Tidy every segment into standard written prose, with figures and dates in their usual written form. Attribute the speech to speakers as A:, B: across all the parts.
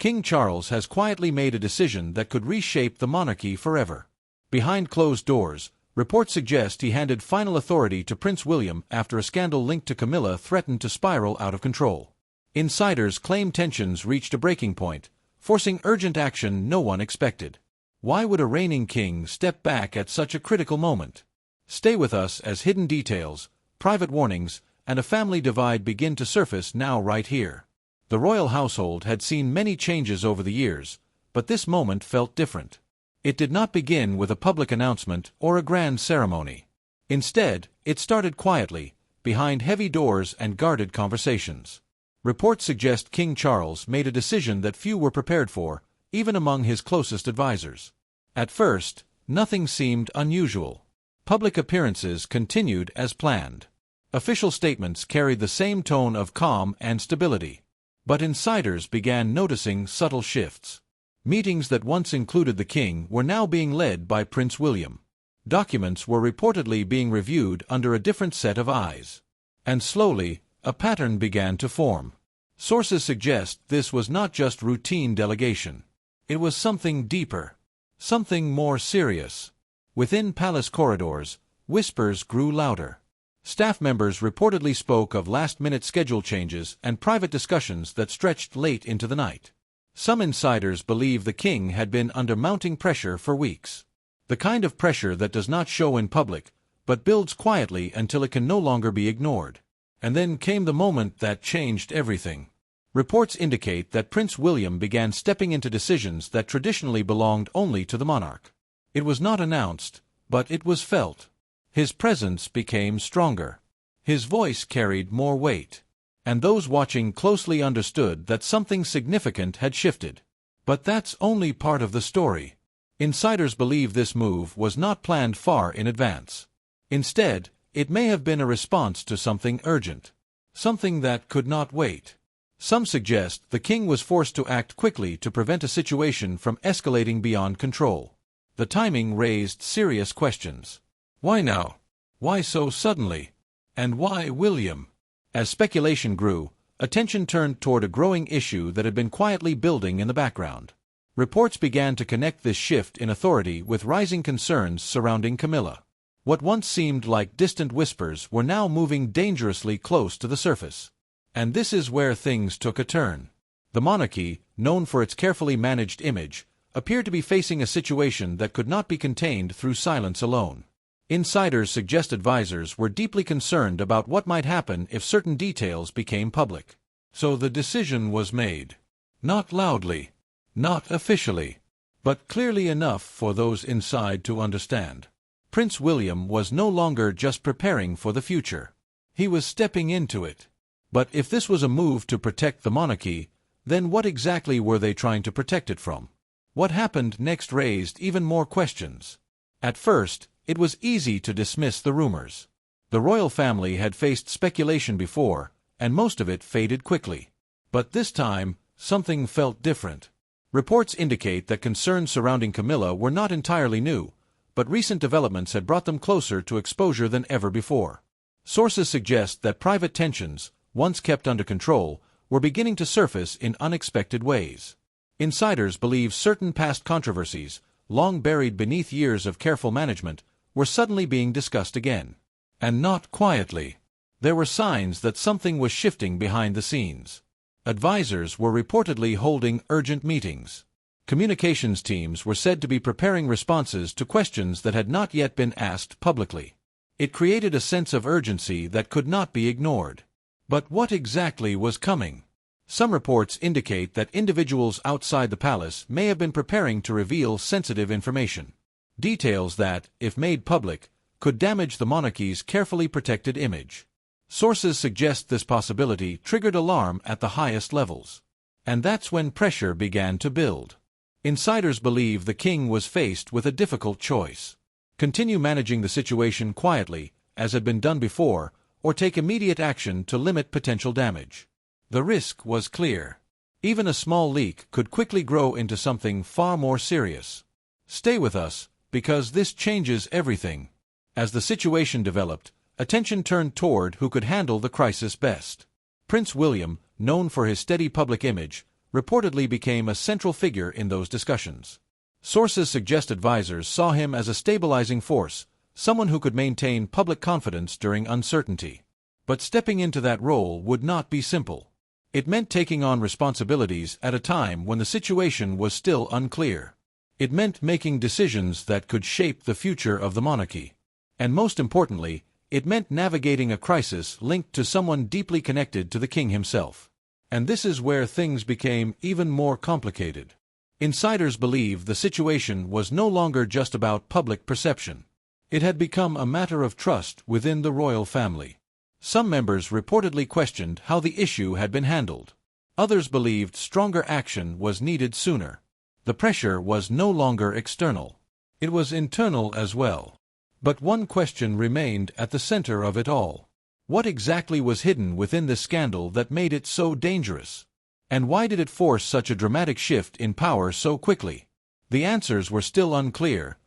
A: King Charles has quietly made a decision that could reshape the monarchy forever. Behind closed doors, reports suggest he handed final authority to Prince William after a scandal linked to Camilla threatened to spiral out of control. Insiders claim tensions reached a breaking point, forcing urgent action no one expected. Why would a reigning king step back at such a critical moment? Stay with us as hidden details, private warnings, and a family divide begin to surface now right here. The royal household had seen many changes over the years, but this moment felt different. It did not begin with a public announcement or a grand ceremony. Instead, it started quietly, behind heavy doors and guarded conversations. Reports suggest King Charles made a decision that few were prepared for, even among his closest advisors. At first, nothing seemed unusual. Public appearances continued as planned. Official statements carried the same tone of calm and stability. But insiders began noticing subtle shifts. Meetings that once included the king were now being led by Prince William. Documents were reportedly being reviewed under a different set of eyes. And slowly, a pattern began to form. Sources suggest this was not just routine delegation. It was something deeper. Something more serious. Within palace corridors, whispers grew louder. Staff members reportedly spoke of last-minute schedule changes and private discussions that stretched late into the night. Some insiders believe the king had been under mounting pressure for weeks. The kind of pressure that does not show in public, but builds quietly until it can no longer be ignored. And then came the moment that changed everything. Reports indicate that Prince William began stepping into decisions that traditionally belonged only to the monarch. It was not announced, but it was felt. His presence became stronger. His voice carried more weight. And those watching closely understood that something significant had shifted. But that's only part of the story. Insiders believe this move was not planned far in advance. Instead, it may have been a response to something urgent. Something that could not wait. Some suggest the king was forced to act quickly to prevent a situation from escalating beyond control. The timing raised serious questions. Why now? Why so suddenly? And why William? As speculation grew, attention turned toward a growing issue that had been quietly building in the background. Reports began to connect this shift in authority with rising concerns surrounding Camilla. What once seemed like distant whispers were now moving dangerously close to the surface. And this is where things took a turn. The monarchy, known for its carefully managed image, appeared to be facing a situation that could not be contained through silence alone. Insiders suggest advisors were deeply concerned about what might happen if certain details became public. So the decision was made. Not loudly, not officially, but clearly enough for those inside to understand. Prince William was no longer just preparing for the future. He was stepping into it. But if this was a move to protect the monarchy, then what exactly were they trying to protect it from? What happened next raised even more questions. At first, it was easy to dismiss the rumors. The royal family had faced speculation before, and most of it faded quickly. But this time, something felt different. Reports indicate that concerns surrounding Camilla were not entirely new, but recent developments had brought them closer to exposure than ever before. Sources suggest that private tensions, once kept under control, were beginning to surface in unexpected ways. Insiders believe certain past controversies, long buried beneath years of careful management, were suddenly being discussed again. And not quietly. There were signs that something was shifting behind the scenes. Advisors were reportedly holding urgent meetings. Communications teams were said to be preparing responses to questions that had not yet been asked publicly. It created a sense of urgency that could not be ignored. But what exactly was coming? Some reports indicate that individuals outside the palace may have been preparing to reveal sensitive information. Details that, if made public, could damage the monarchy's carefully protected image. Sources suggest this possibility triggered alarm at the highest levels. And that's when pressure began to build. Insiders believe the king was faced with a difficult choice. Continue managing the situation quietly, as had been done before, or take immediate action to limit potential damage. The risk was clear. Even a small leak could quickly grow into something far more serious. Stay with us, because this changes everything. As the situation developed, attention turned toward who could handle the crisis best. Prince William, known for his steady public image, reportedly became a central figure in those discussions. Sources suggest advisors saw him as a stabilizing force, someone who could maintain public confidence during uncertainty. But stepping into that role would not be simple. It meant taking on responsibilities at a time when the situation was still unclear. It meant making decisions that could shape the future of the monarchy. And most importantly, it meant navigating a crisis linked to someone deeply connected to the king himself. And this is where things became even more complicated. Insiders believe the situation was no longer just about public perception. It had become a matter of trust within the royal family. Some members reportedly questioned how the issue had been handled. Others believed stronger action was needed sooner. The pressure was no longer external. It was internal as well. But one question remained at the center of it all. What exactly was hidden within the scandal that made it so dangerous? And why did it force such a dramatic shift in power so quickly? The answers were still unclear,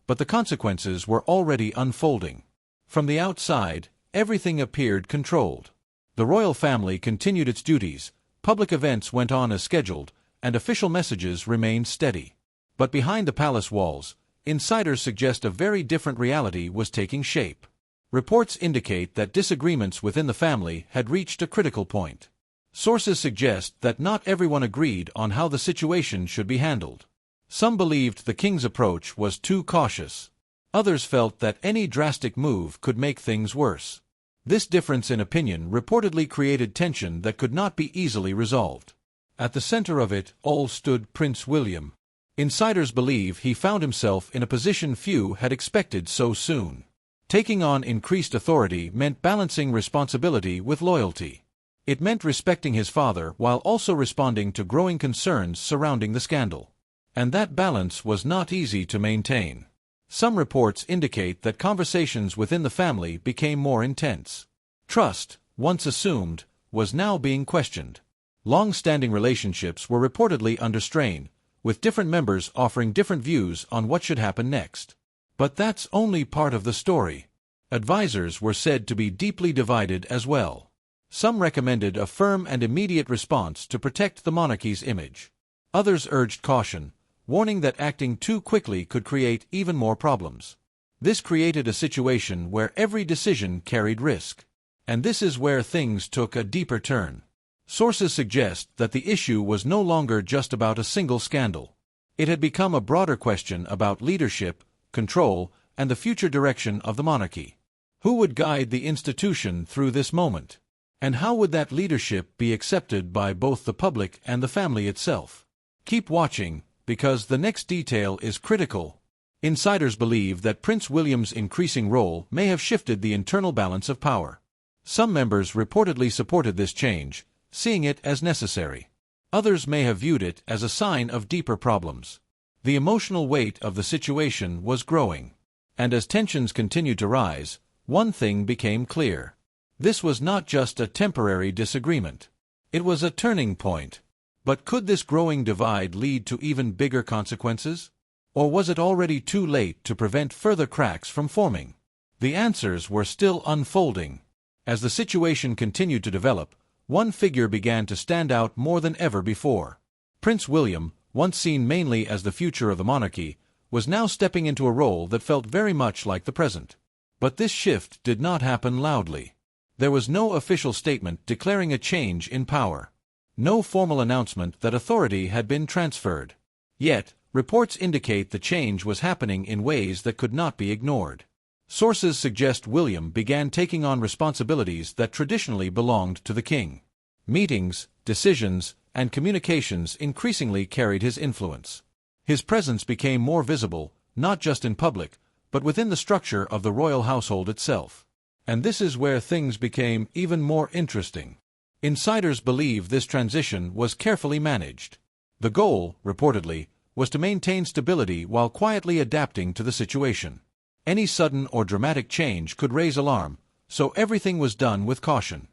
A: but the consequences were already unfolding. From the outside, everything appeared controlled. The royal family continued its duties, public events went on as scheduled, and official messages remained steady. But behind the palace walls, insiders suggest a very different reality was taking shape. Reports indicate that disagreements within the family had reached a critical point. Sources suggest that not everyone agreed on how the situation should be handled. Some believed the king's approach was too cautious. Others felt that any drastic move could make things worse. This difference in opinion reportedly created tension that could not be easily resolved. At the center of it all stood Prince William. Insiders believe he found himself in a position few had expected so soon. Taking on increased authority meant balancing responsibility with loyalty. It meant respecting his father while also responding to growing concerns surrounding the scandal. And that balance was not easy to maintain. Some reports indicate that conversations within the family became more intense. Trust, once assumed, was now being questioned. Long-standing relationships were reportedly under strain, with different members offering different views on what should happen next. But that's only part of the story. Advisors were said to be deeply divided as well. Some recommended a firm and immediate response to protect the monarchy's image. Others urged caution, warning that acting too quickly could create even more problems. This created a situation where every decision carried risk. And this is where things took a deeper turn. Sources suggest that the issue was no longer just about a single scandal. It had become a broader question about leadership, control, and the future direction of the monarchy. Who would guide the institution through this moment? And how would that leadership be accepted by both the public and the family itself? Keep watching, because the next detail is critical. Insiders believe that Prince William's increasing role may have shifted the internal balance of power. Some members reportedly supported this change, seeing it as necessary. Others may have viewed it as a sign of deeper problems. The emotional weight of the situation was growing. And as tensions continued to rise, one thing became clear. This was not just a temporary disagreement. It was a turning point. But could this growing divide lead to even bigger consequences? Or was it already too late to prevent further cracks from forming? The answers were still unfolding. As the situation continued to develop, one figure began to stand out more than ever before. Prince William, once seen mainly as the future of the monarchy, was now stepping into a role that felt very much like the present. But this shift did not happen loudly. There was no official statement declaring a change in power. No formal announcement that authority had been transferred. Yet, reports indicate the change was happening in ways that could not be ignored. Sources suggest William began taking on responsibilities that traditionally belonged to the king. Meetings, decisions, and communications increasingly carried his influence. His presence became more visible, not just in public, but within the structure of the royal household itself. And this is where things became even more interesting. Insiders believe this transition was carefully managed. The goal, reportedly, was to maintain stability while quietly adapting to the situation. Any sudden or dramatic change could raise alarm, so everything was done with caution.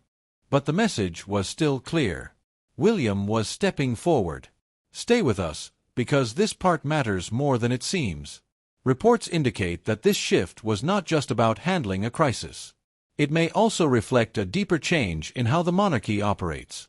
A: But the message was still clear. William was stepping forward. Stay with us, because this part matters more than it seems. Reports indicate that this shift was not just about handling a crisis. It may also reflect a deeper change in how the monarchy operates.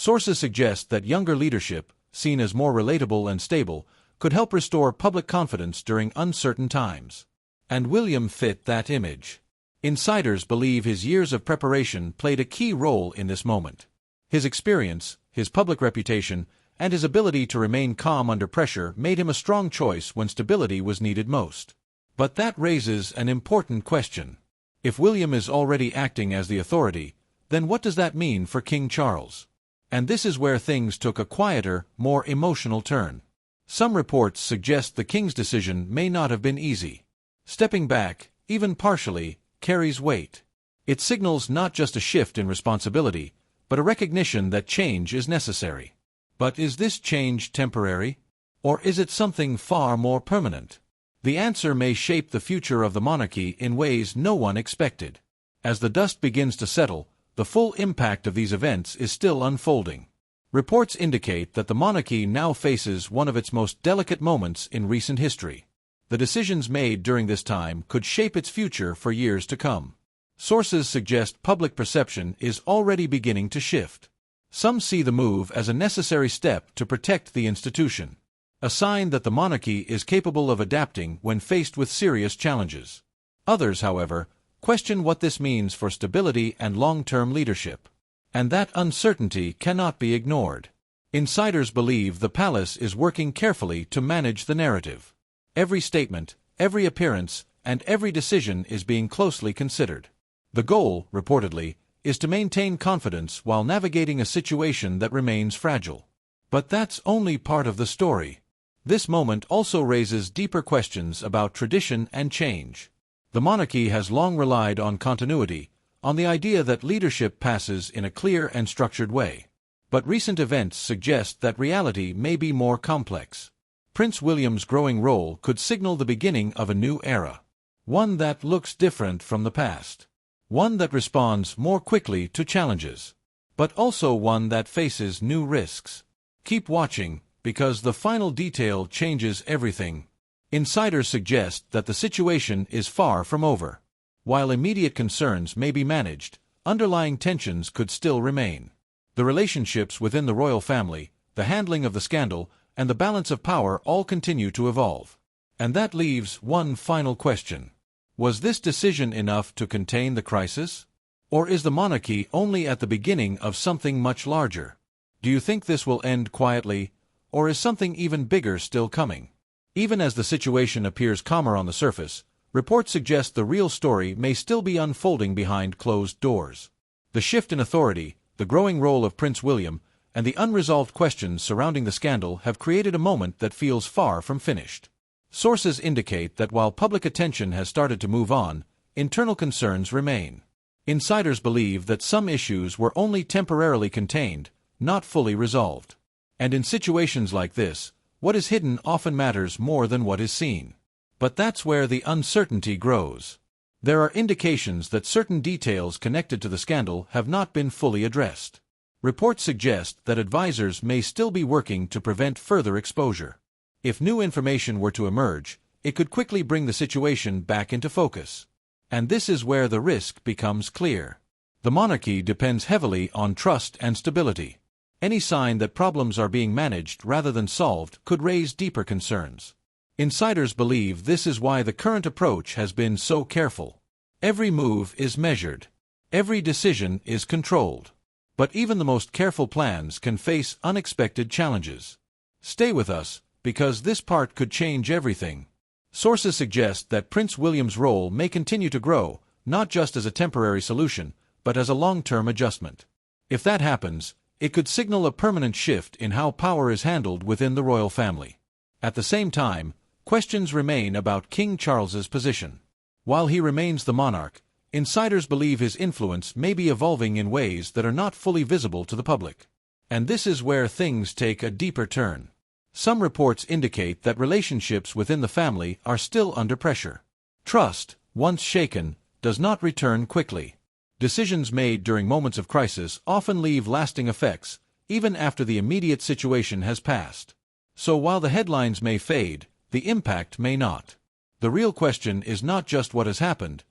A: Sources suggest that younger leadership, seen as more relatable and stable, could help restore public confidence during uncertain times. And William fit that image. Insiders believe his years of preparation played a key role in this moment. His experience, his public reputation, and his ability to remain calm under pressure made him a strong choice when stability was needed most. But that raises an important question. If William is already acting as the authority, then what does that mean for King Charles? And this is where things took a quieter, more emotional turn. Some reports suggest the king's decision may not have been easy. Stepping back, even partially, carries weight. It signals not just a shift in responsibility, but a recognition that change is necessary. But is this change temporary? Or is it something far more permanent? The answer may shape the future of the monarchy in ways no one expected. As the dust begins to settle, the full impact of these events is still unfolding. Reports indicate that the monarchy now faces one of its most delicate moments in recent history. The decisions made during this time could shape its future for years to come. Sources suggest public perception is already beginning to shift. Some see the move as a necessary step to protect the institution, a sign that the monarchy is capable of adapting when faced with serious challenges. Others, however, question what this means for stability and long-term leadership. And that uncertainty cannot be ignored. Insiders believe the palace is working carefully to manage the narrative. Every statement, every appearance, and every decision is being closely considered. The goal, reportedly, is to maintain confidence while navigating a situation that remains fragile. But that's only part of the story. This moment also raises deeper questions about tradition and change. The monarchy has long relied on continuity, on the idea that leadership passes in a clear and structured way. But recent events suggest that reality may be more complex. Prince William's growing role could signal the beginning of a new era. One that looks different from the past. One that responds more quickly to challenges. But also one that faces new risks. Keep watching, because the final detail changes everything. Insiders suggest that the situation is far from over. While immediate concerns may be managed, underlying tensions could still remain. The relationships within the royal family, the handling of the scandal, and the balance of power all continue to evolve. And that leaves one final question. Was this decision enough to contain the crisis? Or is the monarchy only at the beginning of something much larger? Do you think this will end quietly, or is something even bigger still coming? Even as the situation appears calmer on the surface, reports suggest the real story may still be unfolding behind closed doors. The shift in authority, the growing role of Prince William, and the unresolved questions surrounding the scandal have created a moment that feels far from finished. Sources indicate that while public attention has started to move on, internal concerns remain. Insiders believe that some issues were only temporarily contained, not fully resolved. And in situations like this, what is hidden often matters more than what is seen. But that's where the uncertainty grows. There are indications that certain details connected to the scandal have not been fully addressed. Reports suggest that advisors may still be working to prevent further exposure. If new information were to emerge, it could quickly bring the situation back into focus. And this is where the risk becomes clear. The monarchy depends heavily on trust and stability. Any sign that problems are being managed rather than solved could raise deeper concerns. Insiders believe this is why the current approach has been so careful. Every move is measured. Every decision is controlled. But even the most careful plans can face unexpected challenges. Stay with us, because this part could change everything. Sources suggest that Prince William's role may continue to grow, not just as a temporary solution, but as a long-term adjustment. If that happens, it could signal a permanent shift in how power is handled within the royal family. At the same time, questions remain about King Charles's position. While he remains the monarch, insiders believe his influence may be evolving in ways that are not fully visible to the public. And this is where things take a deeper turn. Some reports indicate that relationships within the family are still under pressure. Trust, once shaken, does not return quickly. Decisions made during moments of crisis often leave lasting effects, even after the immediate situation has passed. So while the headlines may fade, the impact may not. The real question is not just what has happened,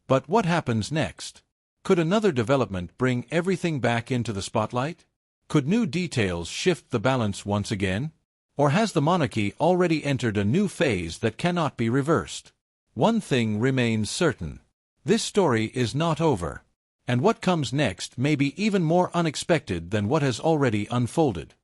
A: but what happens next. Could another development bring everything back into the spotlight? Could new details shift the balance once again? Or has the monarchy already entered a new phase that cannot be reversed? One thing remains certain. This story is not over. And what comes next may be even more unexpected than what has already unfolded.